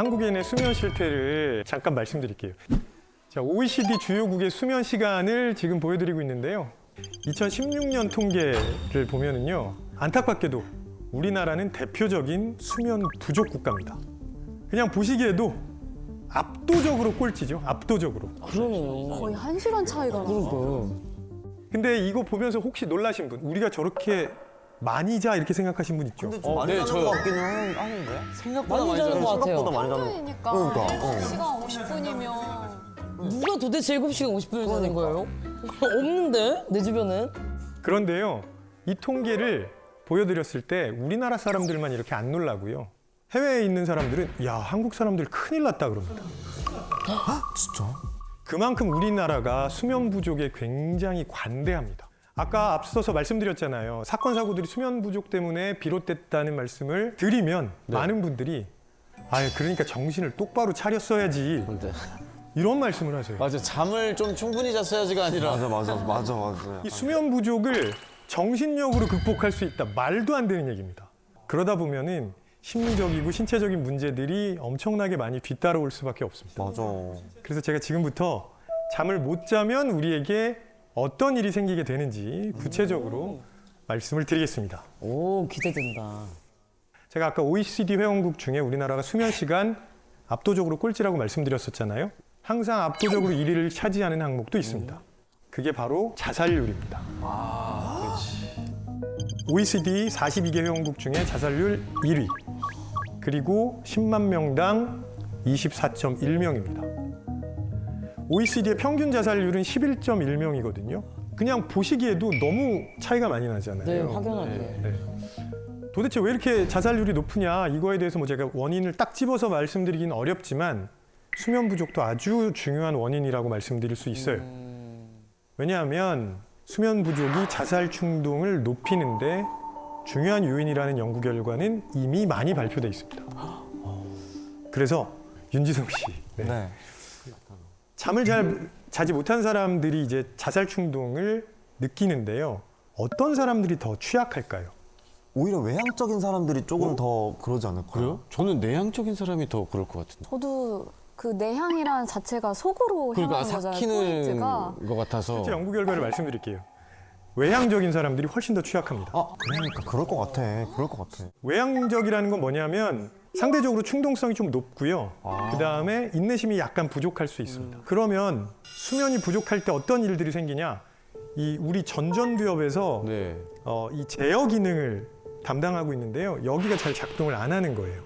한국인의 수면 실태를 잠깐 말씀드릴게요. 자, OECD 주요국의 수면 시간을 지금 보여드리고 있는데요. 2016년 통계를 보면은요, 안타깝게도 우리나라는 대표적인 수면 부족 국가입니다. 그냥 보시기에도 압도적으로 꼴찌죠. 압도적으로. 그러네요. 거의 1시간 차이가 나요. 그러니까. 근데 이거 보면서 혹시 놀라신 분, 우리가 저렇게 많이 자 이렇게 생각하신 분 있죠? 근데 좀 많이 자는 저요. 것 같기는 하는데? 생각보다 많이 자는 것 같아요. 생각보다 많이 자는 평균이니까 그러니까, 7시간 50분이면 누가 도대체 7시간 50분을 자는 거예요? 없는데? 내 주변엔? 그런데요, 이 통계를 보여드렸을 때 우리나라 사람들만 이렇게 안 놀라고요. 해외에 있는 사람들은 야, 한국 사람들 큰일 났다 그럽니다. 진짜? 그만큼 우리나라가 수면 부족에 굉장히 관대합니다. 아까 앞서서 말씀드렸잖아요. 사건 사고들이 수면 부족 때문에 비롯됐다는 말씀을 드리면 많은 분들이 그러니까 정신을 똑바로 차렸어야지 근데 이런 말씀을 하세요. 맞아, 잠을 좀 충분히 잤어야지가 아니라 맞아. 이 수면 부족을 정신력으로 극복할 수 있다. 말도 안 되는 얘기입니다. 그러다 보면은 심리적이고 신체적인 문제들이 엄청나게 많이 뒤따라올 수밖에 없습니다. 맞아. 그래서 제가 지금부터 잠을 못 자면 우리에게 어떤 일이 생기게 되는지 구체적으로 말씀을 드리겠습니다. 오, 기대된다. 제가 아까 OECD 회원국 중에 우리나라가 수면 시간 압도적으로 꼴찌라고 말씀드렸었잖아요. 항상 압도적으로 1위를 차지하는 항목도 있습니다. 그게 바로 자살률입니다. OECD 42개 회원국 중에 자살률 1위. 그리고 10만 명당 24.1명입니다. OECD의 평균 자살률은 11.1명이거든요. 그냥 보시기에도 너무 차이가 많이 나잖아요. 네, 확연하게. 네. 도대체 왜 이렇게 자살률이 높으냐, 이거에 대해서 뭐 제가 원인을 딱 집어서 말씀드리긴 어렵지만 수면 부족도 아주 중요한 원인이라고 말씀드릴 수 있어요. 왜냐하면 수면 부족이 자살 충동을 높이는데 중요한 요인이라는 연구 결과는 이미 많이 발표돼 있습니다. 그래서 윤지성 씨, 네. 잠을 잘 자지 못한 사람들이 이제 자살 충동을 느끼는데요. 어떤 사람들이 더 취약할까요? 오히려 외향적인 사람들이 조금 더 그러지 않을까요? 그래요? 저는 내향적인 사람이 더 그럴 것 같은데. 저도 그 내향이라는 자체가 속으로 그러니까 향하는 거잖아요. 삭히는 포인트가. 것 같아서. 실제 연구 결과를 말씀드릴게요. 외향적인 사람들이 훨씬 더 취약합니다. 그러니까 그럴 것 같아. 그럴 것 같아. 외향적이라는 건 뭐냐면 상대적으로 충동성이 좀 높고요. 그다음에 인내심이 약간 부족할 수 있습니다. 그러면 수면이 부족할 때 어떤 일들이 생기냐? 이 우리 전전두엽에서 네. 이 제어 기능을 담당하고 있는데요. 여기가 잘 작동을 안 하는 거예요.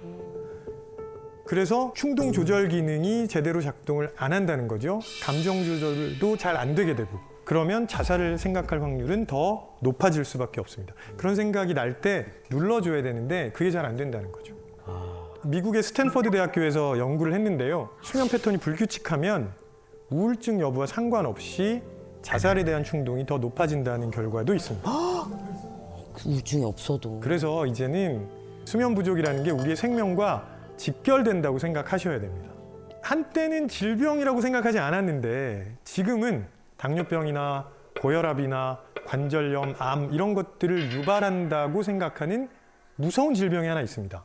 그래서 충동 조절 기능이 제대로 작동을 안 한다는 거죠. 감정 조절도 잘 안 되게 되고. 그러면 자살을 생각할 확률은 더 높아질 수밖에 없습니다. 그런 생각이 날 때 눌러줘야 되는데 그게 잘 안 된다는 거죠. 미국의 스탠퍼드 대학교에서 연구를 했는데요. 수면 패턴이 불규칙하면 우울증 여부와 상관없이 자살에 대한 충동이 더 높아진다는 결과도 있습니다. 그 우울증이 없어도. 그래서 이제는 수면 부족이라는 게 우리의 생명과 직결된다고 생각하셔야 됩니다. 한때는 질병이라고 생각하지 않았는데 지금은 당뇨병이나 고혈압이나 관절염, 암 이런 것들을 유발한다고 생각하는 무서운 질병이 하나 있습니다.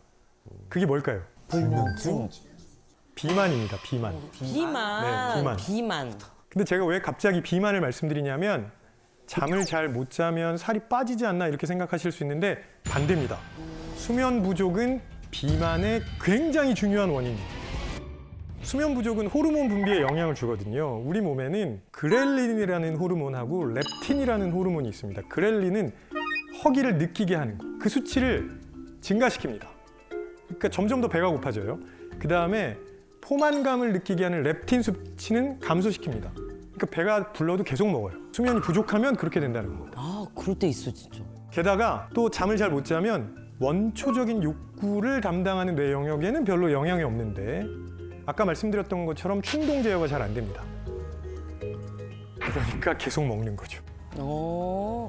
그게 뭘까요? 불면증. 비만입니다. 비만. 비만. 네, 비만. 비만. 근데 제가 왜 갑자기 비만을 말씀드리냐면 잠을 잘 못 자면 살이 빠지지 않나 이렇게 생각하실 수 있는데 반대입니다. 수면 부족은 비만의 굉장히 중요한 원인입니다. 수면 부족은 호르몬 분비에 영향을 주거든요. 우리 몸에는 그렐린이라는 호르몬하고 렙틴이라는 호르몬이 있습니다. 그렐린은 허기를 느끼게 하는 거. 그 수치를 증가시킵니다. 그러니까 점점 더 배가 고파져요. 그 다음에 포만감을 느끼게 하는 렙틴 수치는 감소시킵니다. 그러니까 배가 불러도 계속 먹어요. 수면이 부족하면 그렇게 된다는 겁니다. 아, 그럴 때 있어, 진짜. 게다가 또 잠을 잘 못 자면 원초적인 욕구를 담당하는 뇌 영역에는 별로 영향이 없는데 아까 말씀드렸던 것처럼 충동 제어가 잘 안 됩니다. 그러니까 계속 먹는 거죠.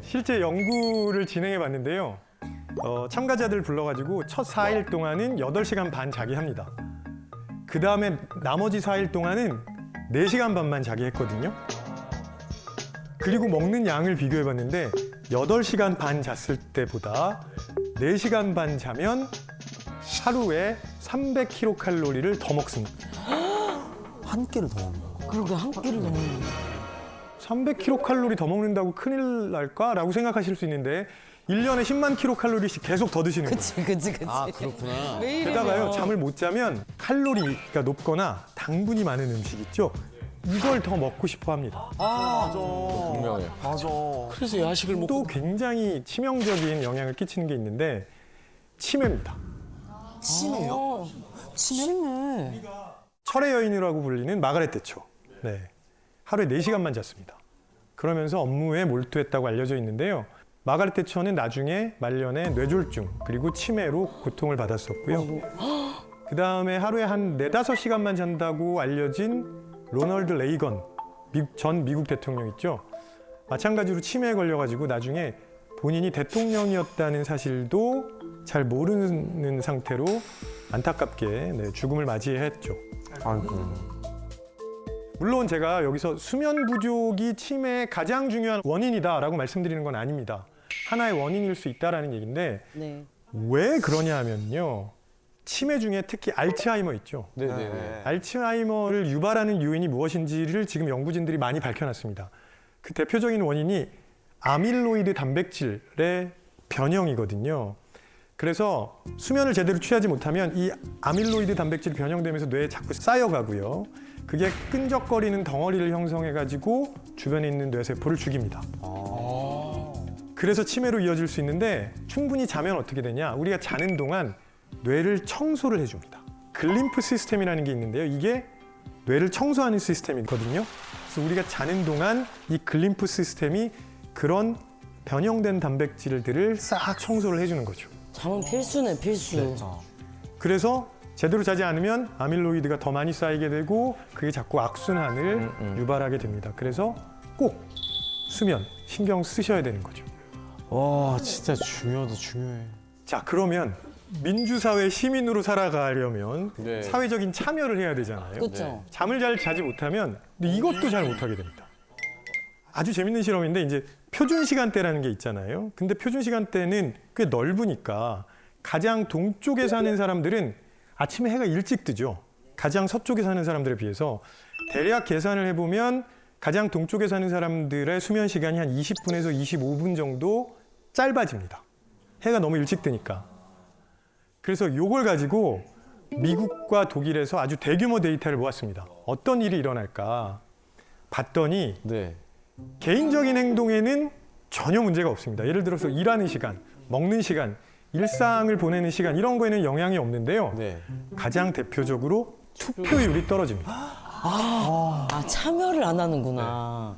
실제 연구를 진행해 봤는데요. 참가자들 불러가지고 첫 4일 동안은 8시간 반 자기 합니다. 그 다음에 나머지 4일 동안은 4시간 반만 자기 했거든요. 그리고 먹는 양을 비교해 봤는데 8시간 반 잤을 때보다 4시간 반 자면 하루에 300kcal 더 먹습니다. 한 끼를 더 먹는 거. 그러게 한 끼를 넘는 300kcal 더 먹는다고 큰일 날까라고 생각하실 수 있는데 1년에 10만 kcal씩 계속 더 드시는 거예요. 그치. 아, 그렇구나. 게다가요, 잠을 못 자면 칼로리가 높거나 당분이 많은 음식 있죠? 이걸 더 먹고 싶어 합니다. 맞아. 분명해. 맞아. 그래서 야식을 먹고 또 굉장히 치명적인 영향을 끼치는 게 있는데 치매입니다. 치매요? 치매. 철의 여인이라고 불리는 마가렛 대처. 네. 하루에 4시간만 잤습니다. 그러면서 업무에 몰두했다고 알려져 있는데요. 마가렛 대처는 나중에 말년에 뇌졸중 그리고 치매로 고통을 받았었고요. 그 다음에 하루에 한 4-5시간만 잔다고 알려진 로널드 레이건 전 미국 대통령 있죠. 마찬가지로 치매에 걸려가지고 나중에 본인이 대통령이었다는 사실도 잘 모르는 상태로 안타깝게 죽음을 맞이했죠. 아이고. 물론 제가 여기서 수면 부족이 치매의 가장 중요한 원인이다라고 말씀드리는 건 아닙니다. 하나의 원인일 수 있다라는 얘기인데 네. 왜 그러냐 하면요. 치매 중에 특히 알츠하이머 있죠. 네네네. 알츠하이머를 유발하는 요인이 무엇인지를 지금 연구진들이 많이 밝혀놨습니다. 그 대표적인 원인이 아밀로이드 단백질의 변형이거든요. 그래서 수면을 제대로 취하지 못하면 이 아밀로이드 단백질이 변형되면서 뇌에 자꾸 쌓여가고요. 그게 끈적거리는 덩어리를 형성해가지고 주변에 있는 뇌세포를 죽입니다. 그래서 치매로 이어질 수 있는데 충분히 자면 어떻게 되냐? 우리가 자는 동안 뇌를 청소를 해줍니다. 글림프 시스템이라는 게 있는데요. 이게 뇌를 청소하는 시스템이거든요. 그래서 우리가 자는 동안 이 글림프 시스템이 그런 변형된 단백질들을 싹 청소를 해주는 거죠. 잠은 필수네 필수. 그래서 제대로 자지 않으면 아밀로이드가 더 많이 쌓이게 되고 그게 자꾸 악순환을 유발하게 됩니다. 그래서 꼭 수면 신경 쓰셔야 되는 거죠. 와, 진짜 중요해. 자, 그러면 민주사회 시민으로 살아가려면 네. 사회적인 참여를 해야 되잖아요. 그렇죠. 잠을 잘 자지 못하면 근데 이것도 잘 못하게 됩니다. 아주 재밌는 실험인데 이제 표준 시간대라는 게 있잖아요. 근데 표준 시간대는 꽤 넓으니까 가장 동쪽에 사는 사람들은 아침에 해가 일찍 뜨죠. 가장 서쪽에 사는 사람들에 비해서 대략 계산을 해보면 가장 동쪽에 사는 사람들의 수면 시간이 한 20분에서 25분 정도 짧아집니다. 해가 너무 일찍 뜨니까. 그래서 요걸 가지고 미국과 독일에서 아주 대규모 데이터를 모았습니다. 어떤 일이 일어날까 봤더니 네. 개인적인 행동에는 전혀 문제가 없습니다. 예를 들어서 일하는 시간, 먹는 시간, 일상을 보내는 시간 이런 거에는 영향이 없는데요. 네. 가장 대표적으로 투표율이 떨어집니다. 아 참여를 안 하는구나.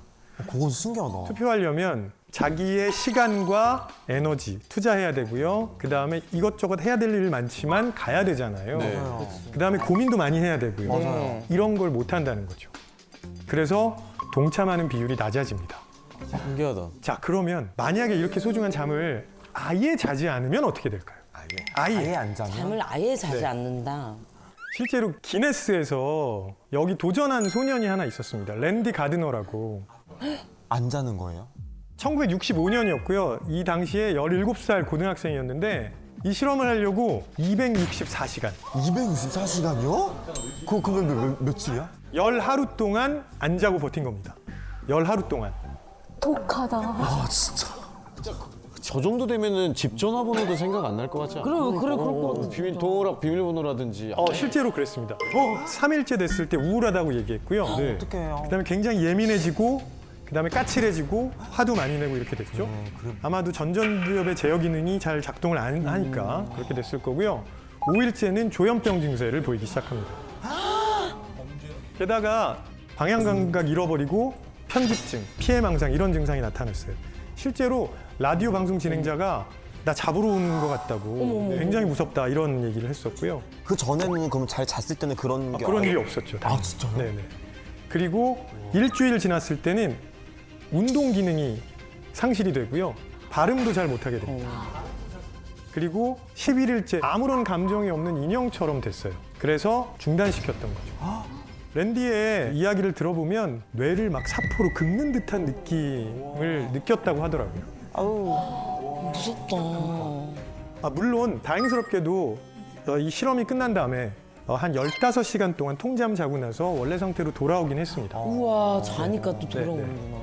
그건 신기하다. 투표하려면 자기의 시간과 에너지 투자해야 되고요. 그 다음에 이것저것 해야 될 일 많지만 가야 되잖아요. 네. 그 다음에 고민도 많이 해야 되고요. 맞아요. 이런 걸 못 한다는 거죠. 그래서 동참하는 비율이 낮아집니다. 신기하다. 자, 그러면 만약에 이렇게 소중한 잠을 아예 자지 않으면 어떻게 될까요? 아예 안 자면? 잠을 아예 자지 네. 않는다. 실제로 기네스에서 여기 도전한 소년이 하나 있었습니다. 랜디 가드너라고. 안 자는 거예요? 1965년이었고요. 이 당시에 17살 고등학생이었는데 이 실험을 하려고 264시간, 264시간이요? 그거 그러면 며칠이야? 10하루 동안 안 자고 버틴 겁니다. 10하루 동안. 독하다. 아 진짜. 저 정도 되면은 집 전화번호도 생각 안 날 것 같지 않아? 그래 그럴 것 같아. 비밀번호라든지. 실제로 그랬습니다. 3일째 됐을 때 우울하다고 얘기했고요. 네. 어떡해요? 그다음에 굉장히 예민해지고 그다음에 까칠해지고 화도 많이 내고 이렇게 됐죠. 아마도 전전두엽의 제어 기능이 잘 작동을 안 하니까 그렇게 됐을 거고요. 5일째는 조현병 증세를 보이기 시작합니다. 게다가 방향 감각 잃어버리고 편집증, 피해망상 이런 증상이 나타났어요. 실제로 라디오 방송 진행자가 나 잡으러 오는 것 같다고 굉장히 무섭다 이런 얘기를 했었고요. 그 전에는 그럼 잘 잤을 때는 그런 게 그런 아예- 일이 없었죠. 아 진짜요? 네네. 그리고 일주일 지났을 때는 운동 기능이 상실이 되고요. 발음도 잘 못하게 됩니다. 그리고 11일째 아무런 감정이 없는 인형처럼 됐어요. 그래서 중단시켰던 거죠. 랜디의 이야기를 들어보면 뇌를 막 사포로 긁는 듯한 느낌을 느꼈다고 하더라고요. 무섭다. 물론 다행스럽게도 이 실험이 끝난 다음에 한 15시간 동안 통잠 자고 나서 원래 상태로 돌아오긴 했습니다. 우와, 자니까 또 돌아오는구나.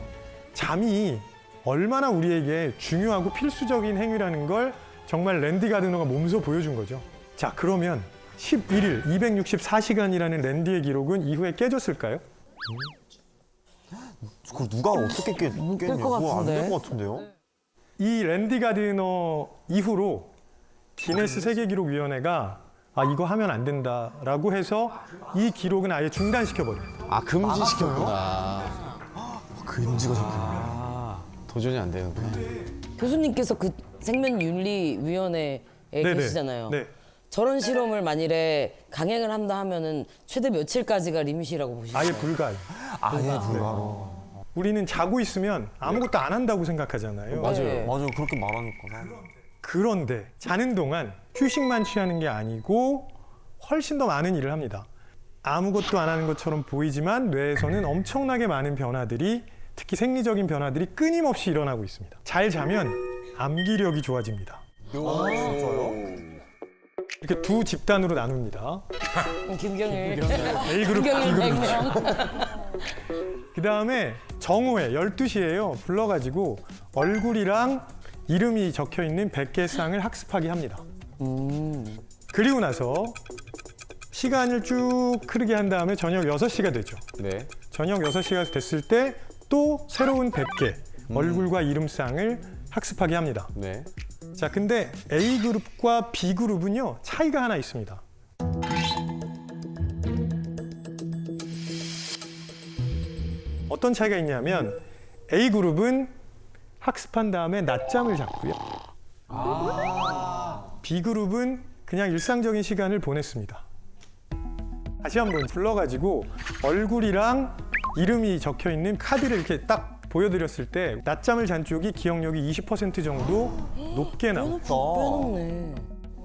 잠이 얼마나 우리에게 중요하고 필수적인 행위라는 걸 정말 랜디 가드너가 몸소 보여준 거죠. 자, 그러면 11일 264시간이라는 랜디의 기록은 이후에 깨졌을까요? 그걸 누가 어떻게 깼냐? 깰것 그거 같은데. 안될 것 같은데요? 이 랜디 가드너 이후로 기네스 세계기록위원회가 이거 하면 안 된다라고 해서 이 기록은 아예 중단시켜버립니다. 아, 금지시켰구나. 그 인지가 잡히네. 아, 도전이 안 되는구나. 교수님께서 그 생명윤리위원회에 계시잖아요. 네. 저런 실험을 만일에 강행을 한다 하면은 최대 며칠까지가 리밋이라고 보시나요? 아예 불가요. 아예 불가로. 우리는 자고 있으면 아무것도 안 한다고 생각하잖아요. 네. 맞아요. 그렇게 말하니까. 그런데 자는 동안 휴식만 취하는 게 아니고 훨씬 더 많은 일을 합니다. 아무것도 안 하는 것처럼 보이지만 뇌에서는 엄청나게 많은 변화들이, 특히 생리적인 변화들이 끊임없이 일어나고 있습니다. 잘 자면 암기력이 좋아집니다. 진짜요? 이렇게 두 집단으로 나눕니다. 김경일. A그룹, 김경일 B그룹. 100명. 그 다음에 정오에 12시에요. 불러가지고 얼굴이랑 이름이 적혀있는 100개 쌍을 학습하게 합니다. 그리고 나서 시간을 쭉 흐르게 한 다음에 저녁 6시가 되죠. 네. 저녁 6시가 됐을 때 또 새로운 100개 얼굴과 이름쌍을 학습하게 합니다. 네. 자, 근데 A그룹과 B그룹은요, 차이가 하나 있습니다. 어떤 차이가 있냐면 A그룹은 학습한 다음에 낮잠을 잤고요. B그룹은 그냥 일상적인 시간을 보냈습니다. 다시 한번 불러가지고 얼굴이랑 이름이 적혀있는 카드를 이렇게 딱 보여드렸을 때 낮잠을 잔 쪽이 기억력이 20% 정도 높게 나옵니다. 빼놓네.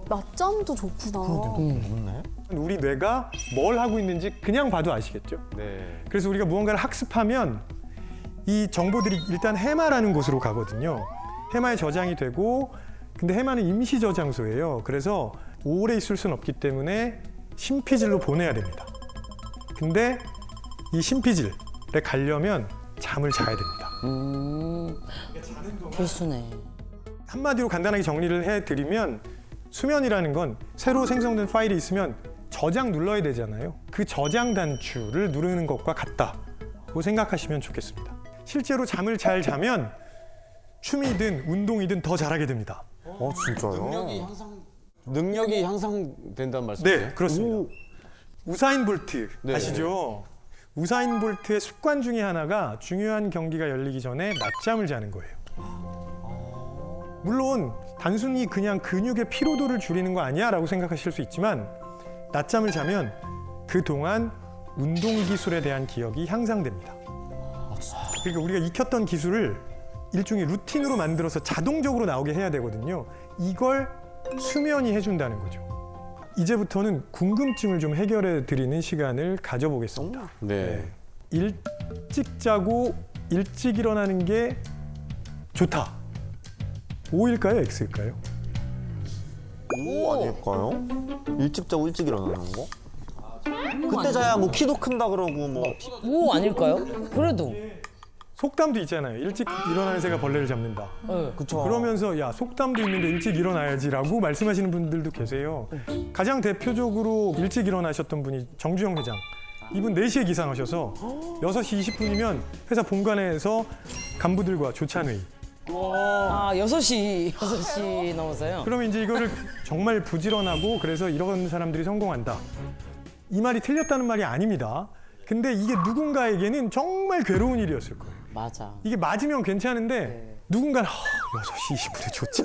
낮잠도 좋구나. 없네. 우리 뇌가 뭘 하고 있는지 그냥 봐도 아시겠죠? 네. 그래서 우리가 무언가를 학습하면 이 정보들이 일단 해마라는 곳으로 가거든요. 해마에 저장이 되고, 근데 해마는 임시 저장소예요. 그래서 오래 있을 수는 없기 때문에 심피질로 보내야 됩니다. 근데 이 심피질에 가려면 잠을 자야 됩니다. 필수네. 한마디로 간단하게 정리를 해드리면 수면이라는 건 새로 생성된 파일이 있으면 저장 눌러야 되잖아요. 그 저장 단추를 누르는 것과 같다고 생각하시면 좋겠습니다. 실제로 잠을 잘 자면 춤이든 운동이든 더 잘하게 됩니다. 진짜요? 능력이 향상된다는 말씀이세요? 네, 그렇습니다. 우사인 볼트 네. 아시죠? 우사인 볼트의 습관 중에 하나가 중요한 경기가 열리기 전에 낮잠을 자는 거예요. 물론 단순히 그냥 근육의 피로도를 줄이는 거 아니야 라고 생각하실 수 있지만 낮잠을 자면 그동안 운동 기술에 대한 기억이 향상됩니다. 그러니까 우리가 익혔던 기술을 일종의 루틴으로 만들어서 자동적으로 나오게 해야 되거든요. 이걸 수면이 해준다는 거죠. 이제부터는 궁금증을 좀 해결해 드리는 시간을 가져보겠습니다. 네. 일찍 자고 일찍 일어나는 게 좋다. O일까요? X일까요? 오 아닐까요? 일찍 자고 일찍 일어나는 거? 그때 자야 뭐 키도 큰다 그러고 뭐. 오 아닐까요? 그래도. 속담도 있잖아요. 일찍 일어나는 새가 벌레를 잡는다. 네. 그쵸. 그러면서 야, 속담도 있는데 일찍 일어나야지라고 말씀하시는 분들도 계세요. 가장 대표적으로 일찍 일어나셨던 분이 정주영 회장. 이분 4시에 기상하셔서 6시 20분이면 회사 본관에서 간부들과 조찬회의. 아 6시 넘어서요. 그러면 이제 이거를 정말 부지런하고 그래서 이런 사람들이 성공한다. 이 말이 틀렸다는 말이 아닙니다. 근데 이게 누군가에게는 정말 괴로운 일이었을 거예요. 맞아. 이게 맞으면 괜찮은데 누군가는 6시 20분에 좋지.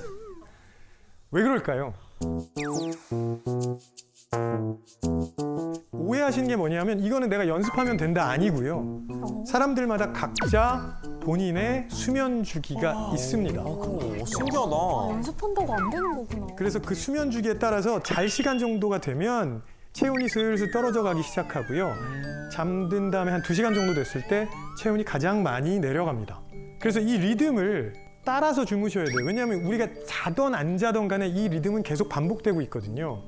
왜 그럴까요? 오해하시는 게 뭐냐면 이거는 내가 연습하면 된다 아니고요. 사람들마다 각자 본인의 수면 주기가 있습니다. 신기하다. 연습한다고 안 되는 거구나. 그래서 그 수면 주기에 따라서 잘 시간 정도가 되면 체온이 슬슬 떨어져 가기 시작하고요. 잠든 다음에 한 2시간 정도 됐을 때 체온이 가장 많이 내려갑니다. 그래서 이 리듬을 따라서 주무셔야 돼요. 왜냐하면 우리가 자던 안 자던 간에 이 리듬은 계속 반복되고 있거든요.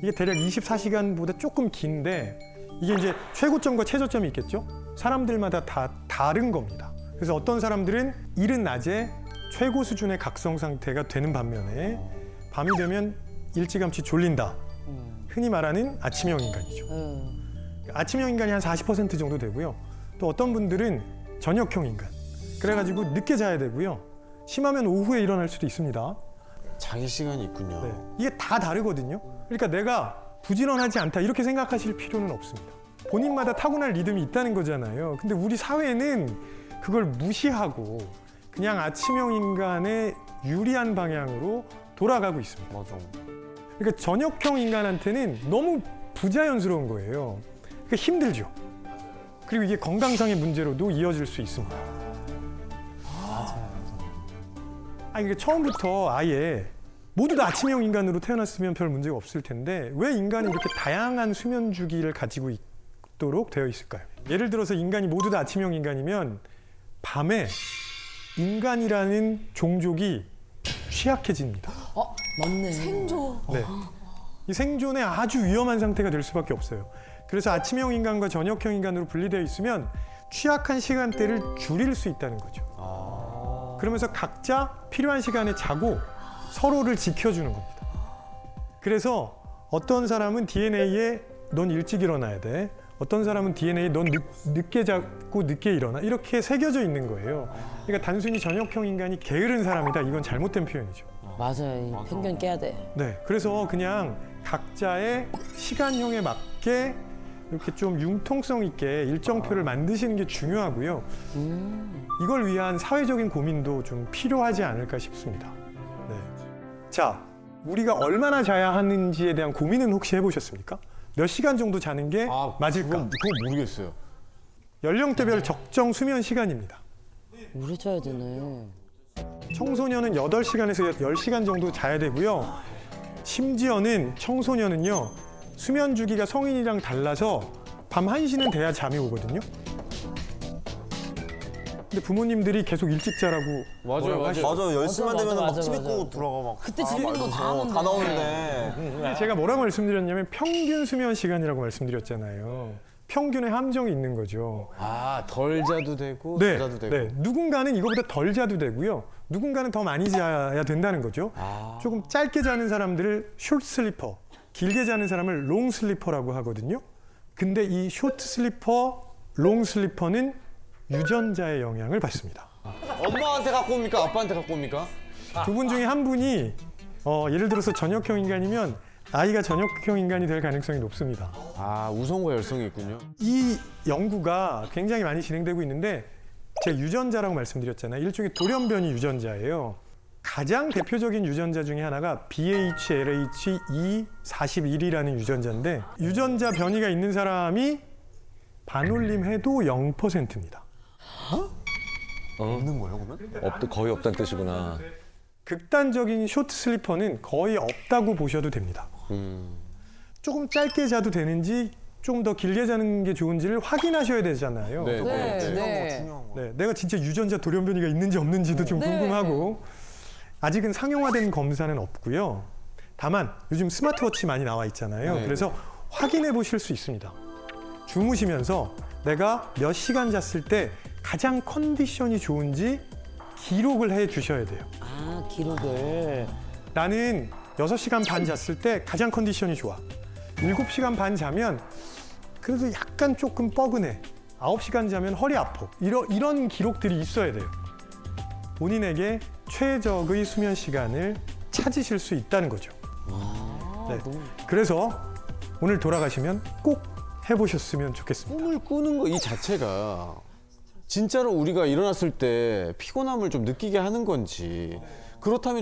이게 대략 24시간보다 조금 긴데 이게 이제 최고점과 최저점이 있겠죠? 사람들마다 다 다른 겁니다. 그래서 어떤 사람들은 이른 낮에 최고 수준의 각성 상태가 되는 반면에 밤이 되면 일찌감치 졸린다. 흔히 말하는 아침형 인간이죠. 아침형 인간이 한 40% 정도 되고요. 또 어떤 분들은 저녁형 인간. 그래가지고 늦게 자야 되고요. 심하면 오후에 일어날 수도 있습니다. 자기 시간이 있군요. 네. 이게 다 다르거든요. 그러니까 내가 부지런하지 않다 이렇게 생각하실 필요는 없습니다. 본인마다 타고날 리듬이 있다는 거잖아요. 근데 우리 사회는 그걸 무시하고 그냥 아침형 인간의 유리한 방향으로 돌아가고 있습니다. 맞아. 그러니까 저녁형 인간한테는 너무 부자연스러운 거예요. 그러니까 힘들죠. 그리고 이게 건강상의 문제로도 이어질 수 있습니다. 아니, 그러니까 처음부터 아예 모두 다 아침형 인간으로 태어났으면 별 문제가 없을 텐데 왜 인간이 이렇게 다양한 수면 주기를 가지고 있도록 되어 있을까요? 예를 들어서 인간이 모두 다 아침형 인간이면 밤에 인간이라는 종족이 취약해집니다. 맞네. 생존. 네. 이 생존에 아주 위험한 상태가 될 수밖에 없어요. 그래서 아침형 인간과 저녁형 인간으로 분리되어 있으면 취약한 시간대를 줄일 수 있다는 거죠. 그러면서 각자 필요한 시간에 자고 서로를 지켜주는 겁니다. 그래서 어떤 사람은 DNA에 넌 일찍 일어나야 돼. 어떤 사람은 DNA에 넌 늦게 자고 늦게 일어나. 이렇게 새겨져 있는 거예요. 그러니까 단순히 저녁형 인간이 게으른 사람이다. 이건 잘못된 표현이죠. 맞아요. 이 편견 깨야 돼. 네, 그래서 그냥 각자의 시간형에 맞게 이렇게 좀 융통성 있게 일정표를 만드시는 게 중요하고요. 이걸 위한 사회적인 고민도 좀 필요하지 않을까 싶습니다. 네. 자, 우리가 얼마나 자야 하는지에 대한 고민은 혹시 해보셨습니까? 몇 시간 정도 자는 게 맞을까? 그건 모르겠어요. 연령대별 적정 수면 시간입니다. 오래 자야 되네. 청소년은 8시간에서 10시간 정도 자야 되고요. 심지어는 청소년은요. 수면 주기가 성인이랑 달라서 밤 1시는 돼야 잠이 오거든요. 근데 부모님들이 계속 일찍 자라고 뭐라고 맞아요. 하시죠. 맞아. 10시만 되면 막 맞아, TV 맞아. 끄고 들어가 막. 그때 집에 있는 거 다 하는데. 다 나오는데. 근데 제가 뭐라고 말씀드렸냐면 평균 수면 시간이라고 말씀드렸잖아요. 평균의 함정이 있는 거죠. 덜 자도 되고 네, 더 자도 되고. 네. 누군가는 이거보다 덜 자도 되고요. 누군가는 더 많이 자야 된다는 거죠. 조금 짧게 자는 사람들을 숏 슬리퍼, 길게 자는 사람을 롱 슬리퍼라고 하거든요. 근데 이 숏 슬리퍼, 롱 슬리퍼는 유전자의 영향을 받습니다. 엄마한테 갖고 옵니까? 아빠한테 갖고 옵니까? 두 분 중에 한 분이 예를 들어서 저녁형 인간이면 아이가 저녁형 인간이 될 가능성이 높습니다. 우성과 열성이 있군요. 이 연구가 굉장히 많이 진행되고 있는데 제가 유전자라고 말씀드렸잖아요. 일종의 돌연변이 유전자예요. 가장 대표적인 유전자 중에 하나가 BHLH-E41이라는 유전자인데 유전자 변이가 있는 사람이 반올림해도 0%입니다. 없는 거예요, 그러면? 거의 없다는 뜻이구나. 극단적인 숏 슬리퍼는 거의 없다고 보셔도 됩니다. 조금 짧게 자도 되는지 좀 더 길게 자는 게 좋은지를 확인하셔야 되잖아요. 네. 중요한 거. 네, 내가 진짜 유전자 돌연변이가 있는지 없는지도 좀 궁금하고 아직은 상용화된 검사는 없고요. 다만 요즘 스마트워치 많이 나와 있잖아요. 네. 그래서 확인해 보실 수 있습니다. 주무시면서 내가 몇 시간 잤을 때 가장 컨디션이 좋은지 기록을 해 주셔야 돼요. 기록을. 나는 6시간 반 잤을 때 가장 컨디션이 좋아. 7시간 반 자면 그래도 약간 조금 뻐근해. 9시간 자면 허리 아파. 이런 기록들이 있어야 돼요. 본인에게 최적의 수면 시간을 찾으실 수 있다는 거죠. 네. 그래서 오늘 돌아가시면 꼭 해보셨으면 좋겠습니다. 꿈을 꾸는 거 이 자체가 진짜로 우리가 일어났을 때 피곤함을 좀 느끼게 하는 건지 그렇다면